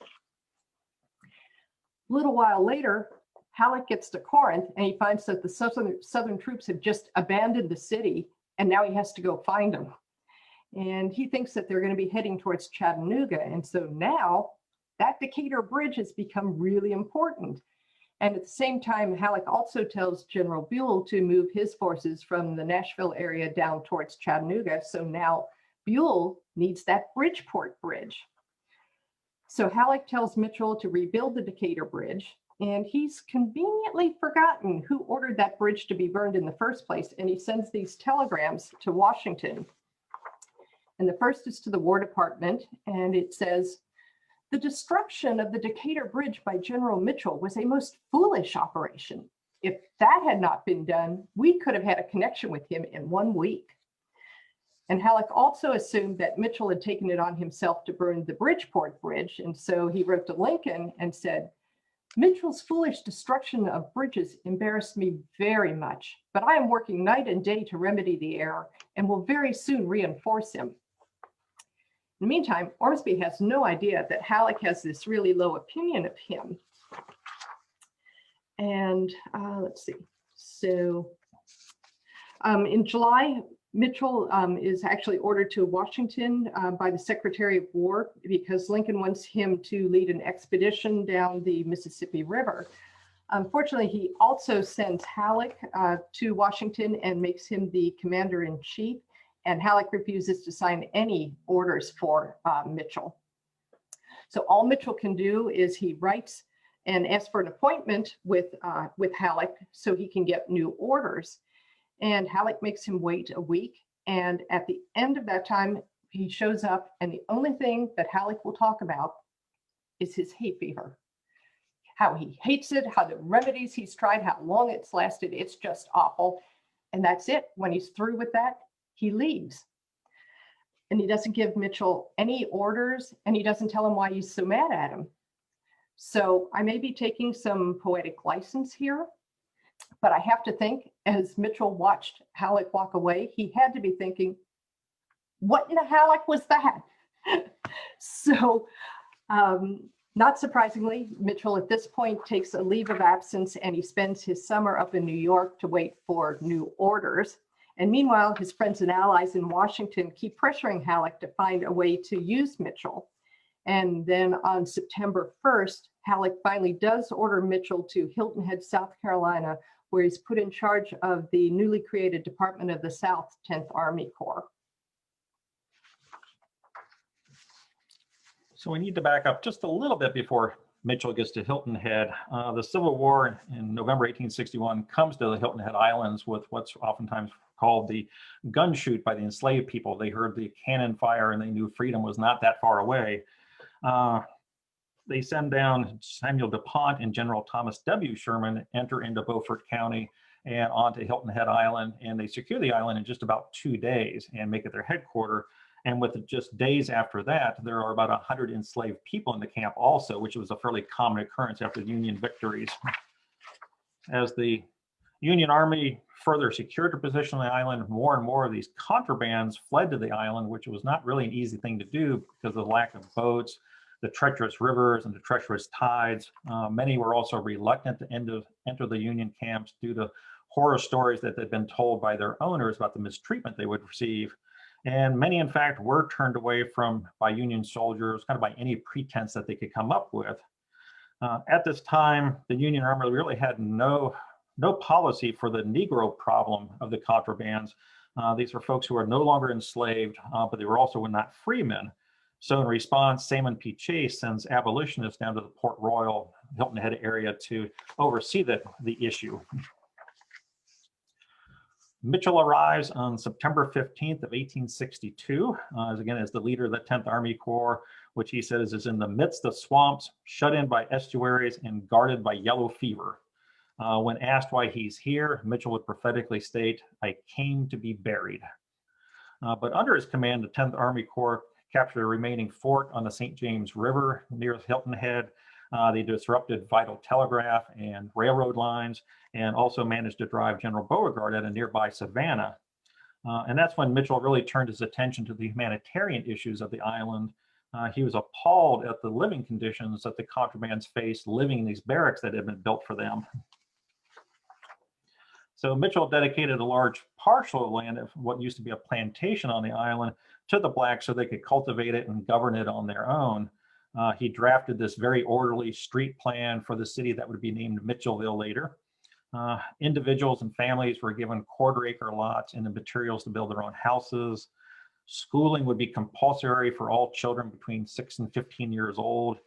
A little while later, Halleck gets to Corinth and he finds that the Southern troops have just abandoned the city, and now he has to go find them. And he thinks that they're going to be heading towards Chattanooga. And so now that Decatur bridge has become really important. And at the same time, Halleck also tells General Buell to move his forces from the Nashville area down towards Chattanooga. So now Buell needs that Bridgeport bridge. So Halleck tells Mitchell to rebuild the Decatur bridge, and he's conveniently forgotten who ordered that bridge to be burned in the first place. And he sends these telegrams to Washington. And the first is to the War Department, and it says, "The destruction of the Decatur Bridge by General Mitchell was a most foolish operation. If that had not been done, we could have had a connection with him in 1 week." And Halleck also assumed that Mitchell had taken it on himself to burn the Bridgeport Bridge, and so he wrote to Lincoln and said, "Mitchell's foolish destruction of bridges embarrassed me very much, but I am working night and day to remedy the error and will very soon reinforce him." In the meantime, Ormsby has no idea that Halleck has this really low opinion of him. And let's see. So in July, Mitchell is actually ordered to Washington by the Secretary of War because Lincoln wants him to lead an expedition down the Mississippi River. Unfortunately, he also sends Halleck to Washington and makes him the commander-in-chief. And Halleck refuses to sign any orders for Mitchell. So all Mitchell can do is he writes and asks for an appointment with Halleck so he can get new orders. And Halleck makes him wait a week. And at the end of that time, he shows up, and the only thing that Halleck will talk about is his hay fever. How he hates it, how the remedies he's tried, how long it's lasted. It's just awful. And that's it. When he's through with that, he leaves. And he doesn't give Mitchell any orders, and he doesn't tell him why he's so mad at him. So I may be taking some poetic license here, but I have to think, as Mitchell watched Halleck walk away, he had to be thinking, what in the Halleck was that? So not surprisingly, Mitchell at this point takes a leave of absence, and he spends his summer up in New York to wait for new orders. And meanwhile, his friends and allies in Washington keep pressuring Halleck to find a way to use Mitchell. And then on September 1st, Halleck finally does order Mitchell to Hilton Head, South Carolina, where he's put in charge of the newly created Department of the South 10th Army Corps. So we need to back up just a little bit before Mitchell gets to Hilton Head. The Civil War in November 1861 comes to the Hilton Head Islands with what's oftentimes called the gun shoot by the enslaved people. They heard the cannon fire and they knew freedom was not that far away. They send down Samuel DuPont and General Thomas W. Sherman, enter into Beaufort County and onto Hilton Head Island, and they secure the island in just about 2 days and make it their headquarters. And with just days after that, there are about 100 enslaved people in the camp also, which was a fairly common occurrence after the Union victories. As the Union Army further secured their position on the island, more and more of these contrabands fled to the island, which was not really an easy thing to do because of the lack of boats, the treacherous rivers, and the treacherous tides. Many were also reluctant to enter the Union camps due to horror stories that they'd been told by their owners about the mistreatment they would receive. And many, in fact, were turned away by Union soldiers, kind of by any pretense that they could come up with. At this time, the Union Army really had no policy for the Negro problem of the contrabands. These were folks who were no longer enslaved, but they were also not freemen. So in response, Salmon P. Chase sends abolitionists down to the Port Royal, Hilton Head area to oversee the issue. Mitchell arrives on September 15th of 1862, as the leader of the 10th Army Corps, which he says is in the midst of swamps, shut in by estuaries, and guarded by yellow fever. When asked why he's here, Mitchell would prophetically state, "I came to be buried." But under his command, the 10th Army Corps captured a remaining fort on the St. James River near Hilton Head. They disrupted vital telegraph and railroad lines, and also managed to drive General Beauregard at a nearby Savannah. And that's when Mitchell really turned his attention to the humanitarian issues of the island. He was appalled at the living conditions that the contrabands faced living in these barracks that had been built for them. So Mitchell dedicated a large parcel of land of what used to be a plantation on the island to the blacks so they could cultivate it and govern it on their own. He drafted this very orderly street plan for the city that would be named Mitchellville later. Individuals and families were given quarter-acre lots and the materials to build their own houses. Schooling would be compulsory for all children between 6 and 15 years old.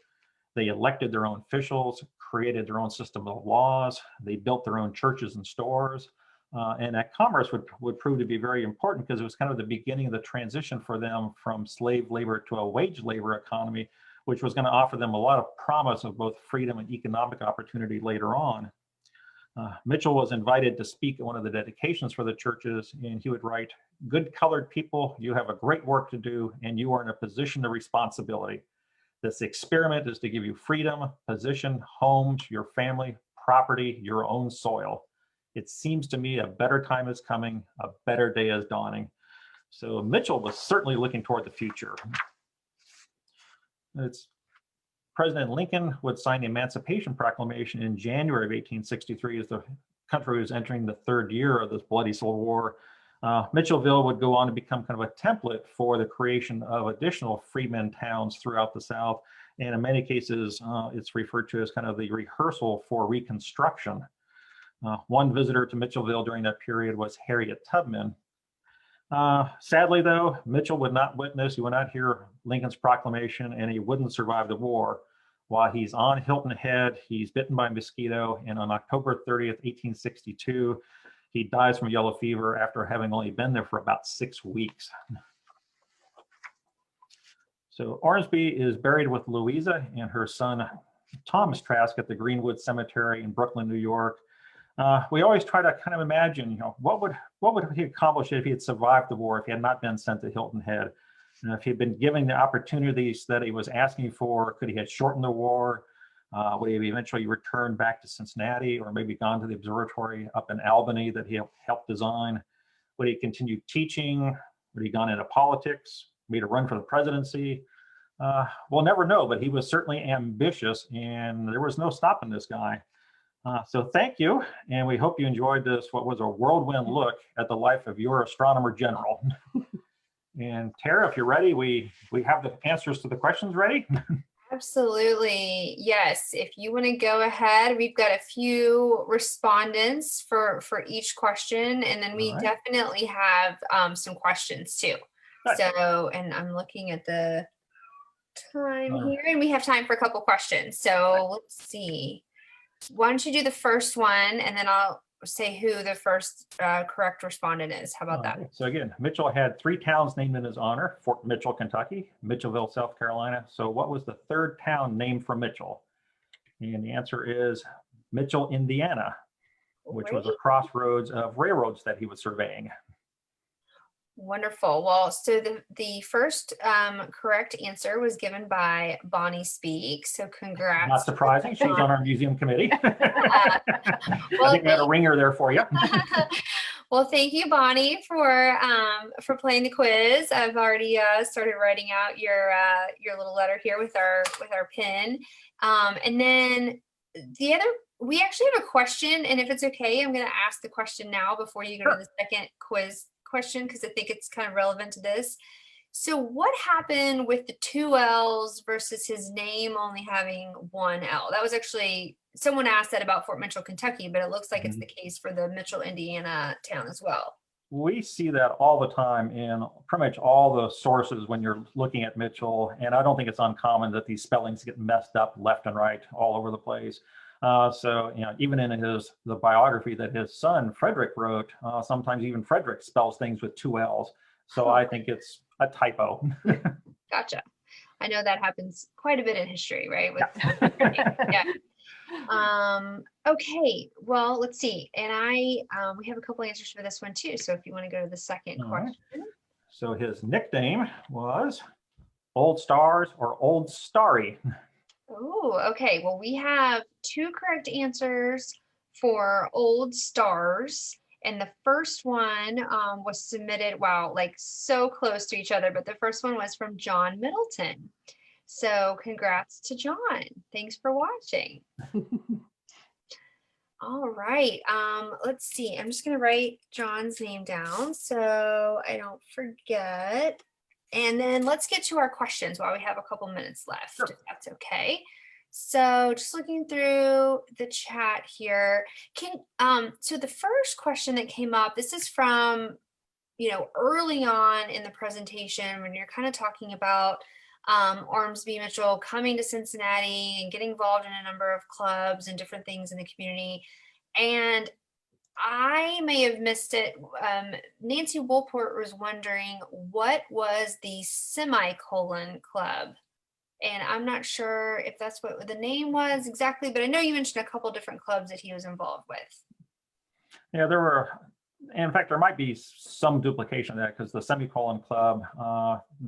They elected their own officials, created their own system of laws. They built their own churches and stores. And that commerce would prove to be very important because it was kind of the beginning of the transition for them from slave labor to a wage labor economy, which was going to offer them a lot of promise of both freedom and economic opportunity later on. Mitchell was invited to speak at one of the dedications for the churches, and he would write, "Good colored people, you have a great work to do, and you are in a position of responsibility. This experiment is to give you freedom, position, homes, your family, property, your own soil. It seems to me a better time is coming, a better day is dawning." So Mitchell was certainly looking toward the future. President Lincoln would sign the Emancipation Proclamation in January of 1863 as the country was entering the third year of this bloody Civil War. Mitchellville would go on to become kind of a template for the creation of additional freedmen towns throughout the South. And in many cases, it's referred to as kind of the rehearsal for Reconstruction. One visitor to Mitchellville during that period was Harriet Tubman. Sadly, though, Mitchell would not witness, he would not hear Lincoln's proclamation, and he wouldn't survive the war. While he's on Hilton Head, he's bitten by a mosquito, and on October 30th, 1862, he dies from yellow fever after having only been there for about 6 weeks. So Ormsby is buried with Louisa and her son, Thomas Trask, at the Greenwood Cemetery in Brooklyn, New York. We always try to kind of imagine, what would he accomplish if he had survived the war, if he had not been sent to Hilton Head? And if he had been given the opportunities that he was asking for, could he have shortened the war? Would he have eventually returned back to Cincinnati, or maybe gone to the observatory up in Albany that he helped design? Would he continue teaching? Would he gone into politics? Maybe to run for the presidency? We'll never know, but he was certainly ambitious, and there was no stopping this guy. So thank you, and we hope you enjoyed this, what was a whirlwind look at the life of your Astronomer-General. And Tara, if you're ready, we have the answers to the questions ready. Absolutely. Yes. If you want to go ahead, we've got a few respondents for each question, and then we All right. definitely have some questions too. Good. So, and I'm looking at the time here, and we have time for a couple questions. So let's see. Why don't you do the first one, and then I'll say who the first correct respondent is. How about that? Right. So again, Mitchell had 3 towns named in his honor: Fort Mitchell, Kentucky; Mitchellville, South Carolina. So what was the 3rd town named for Mitchell? And the answer is Mitchell, Indiana, which was a Great. crossroads of railroads that he was surveying. Wonderful. Well, so the first correct answer was given by Bonnie Speak. So congrats. Not surprising, she's on our museum committee. I Well, think we had a ringer there for you. well, thank you, Bonnie, for playing the quiz. I've already started writing out your little letter here with our pen, and then the other. We actually have a question, and if it's okay, I'm going to ask the question now before you go to the second quiz question, because I think it's kind of relevant to this. So what happened with the 2 L's versus his name only having 1 L? That was actually, someone asked that about Fort Mitchell, Kentucky, but it looks like it's the case for the Mitchell, Indiana town as well. We see that all the time in pretty much all the sources when you're looking at Mitchell, and I don't think it's uncommon that these spellings get messed up left and right all over the place. So, you know, even in the biography that his son Frederick wrote, sometimes even Frederick spells things with 2 L's. So I think it's a typo. Gotcha. I know that happens quite a bit in history, right? Yeah. Okay. Well, let's see. And we have a couple answers for this one too. So if you want to go to the second All question. right. So his nickname was Old Stars or Old Starry. Oh, okay. Well, we have 2 correct answers for Old Stars. And the first one was submitted, wow, like so close to each other, but the first one was from John Middleton. So congrats to John. Thanks for watching. All right. Let's see. I'm just going to write John's name down so I don't forget. And then let's get to our questions while we have a couple minutes left, Sure. if that's okay. So just looking through the chat here, so the first question that came up, this is from, early on in the presentation when you're kind of talking about Ormsby Mitchell coming to Cincinnati and getting involved in a number of clubs and different things in the community. And I may have missed it. Nancy Woolport was wondering what was the semicolon club. And I'm not sure if that's what the name was exactly, but I know you mentioned a couple different clubs that he was involved with. Yeah, in fact, there might be some duplication of that because the Semicolon Club,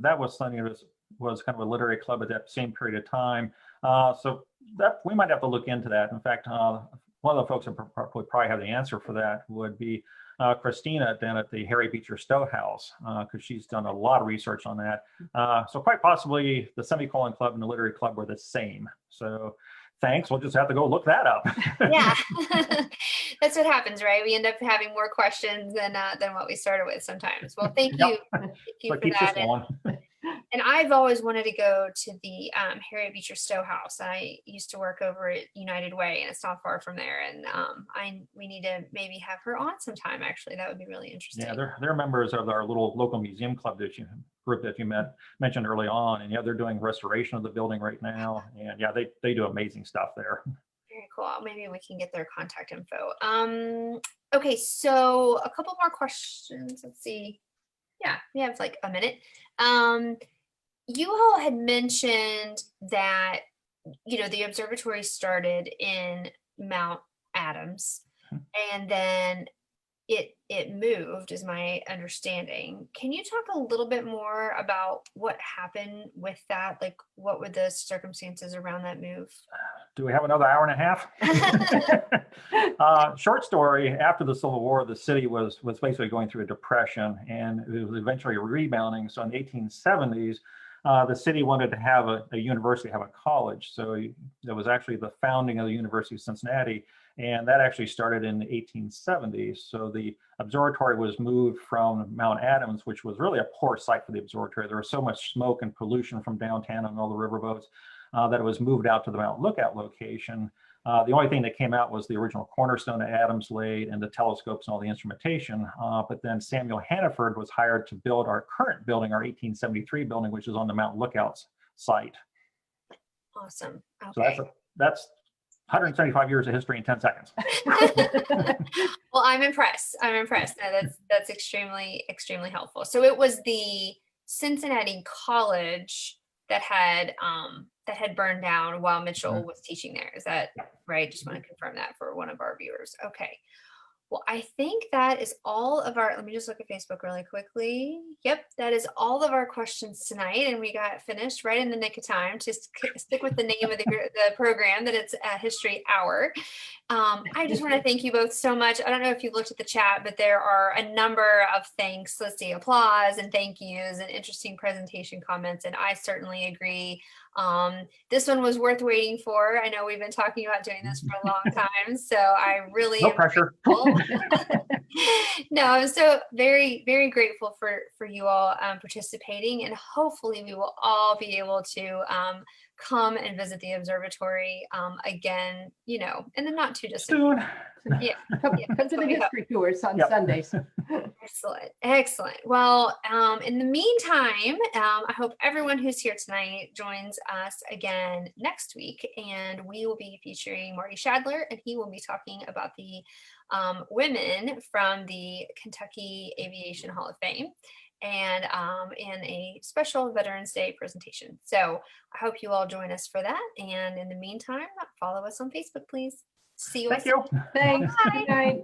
that was something that was kind of a literary club at that same period of time. So that we might have to look into that. In fact, one of the folks that would probably have the answer for that would be Christina down at the Harry Beecher Stowe House, because she's done a lot of research on that. So quite possibly the Semicolon Club and the Literary Club were the same. So thanks, we'll just have to go look that up. Yeah, that's what happens, right? We end up having more questions than what we started with sometimes. Well, thank you. Thank you So for that. And I've always wanted to go to the Harriet Beecher Stowe House. I used to work over at United Way, and it's not far from there. And we need to maybe have her on sometime. Actually, that would be really interesting. Yeah, they're members of our little local museum club group that you mentioned early on, and yeah, they're doing restoration of the building right now. And yeah, they do amazing stuff there. Very cool. Maybe we can get their contact info. Okay, so a couple more questions. Let's see. Yeah, we have like a minute. You all had mentioned that, the observatory started in Mount Adams, and then it moved, is my understanding. Can you talk a little bit more about what happened with that? Like, what were the circumstances around that move? Do we have another hour and a half? Short story, after the Civil War, the city was basically going through a depression, and it was eventually rebounding. So in the 1870s, the city wanted to have a university, have a college. So it was actually the founding of the University of Cincinnati. And that actually started in the 1870s. So the observatory was moved from Mount Adams, which was really a poor site for the observatory. There was so much smoke and pollution from downtown and all the riverboats that it was moved out to the Mount Lookout location. The only thing that came out was the original cornerstone that Adams laid and the telescopes and all the instrumentation. But then Samuel Hannaford was hired to build our current building, our 1873 building, which is on the Mount Lookout site. Awesome. So Okay. that's 175 years of history in 10 seconds. Well, I'm impressed. I'm impressed. No, that's extremely, extremely helpful. So it was the Cincinnati College that had burned down while Mitchell was teaching there. Is that right? Just want to confirm that for one of our viewers. Okay. Well, I think that is all of our, let me just look at Facebook really quickly. Yep, that is all of our questions tonight. And we got finished right in the nick of time. Just stick with the name of the program, that it's a History Hour. I just want to thank you both so much. I don't know if you looked at the chat, but there are a number of thanks. Let's see, applause and thank yous and interesting presentation comments. And I certainly agree. This one was worth waiting for. I know we've been talking about doing this for a long time, so I really No am pressure. grateful. No, I'm so very, very grateful for you all participating, and hopefully we will all be able to come and visit the observatory again, you know, in the not too distant. Soon. Yeah. Come Yeah, to that's the what we hope. history tours on Yep. Sundays. Excellent. Excellent. Well, in the meantime, I hope everyone who's here tonight joins us again next week, and we will be featuring Marty Shadler, and he will be talking about the women from the Kentucky Aviation Hall of Fame, and in a special Veterans Day presentation. So I hope you all join us for that. And in the meantime, follow us on Facebook, please. See you. Thank you. Thanks. Bye. Good night.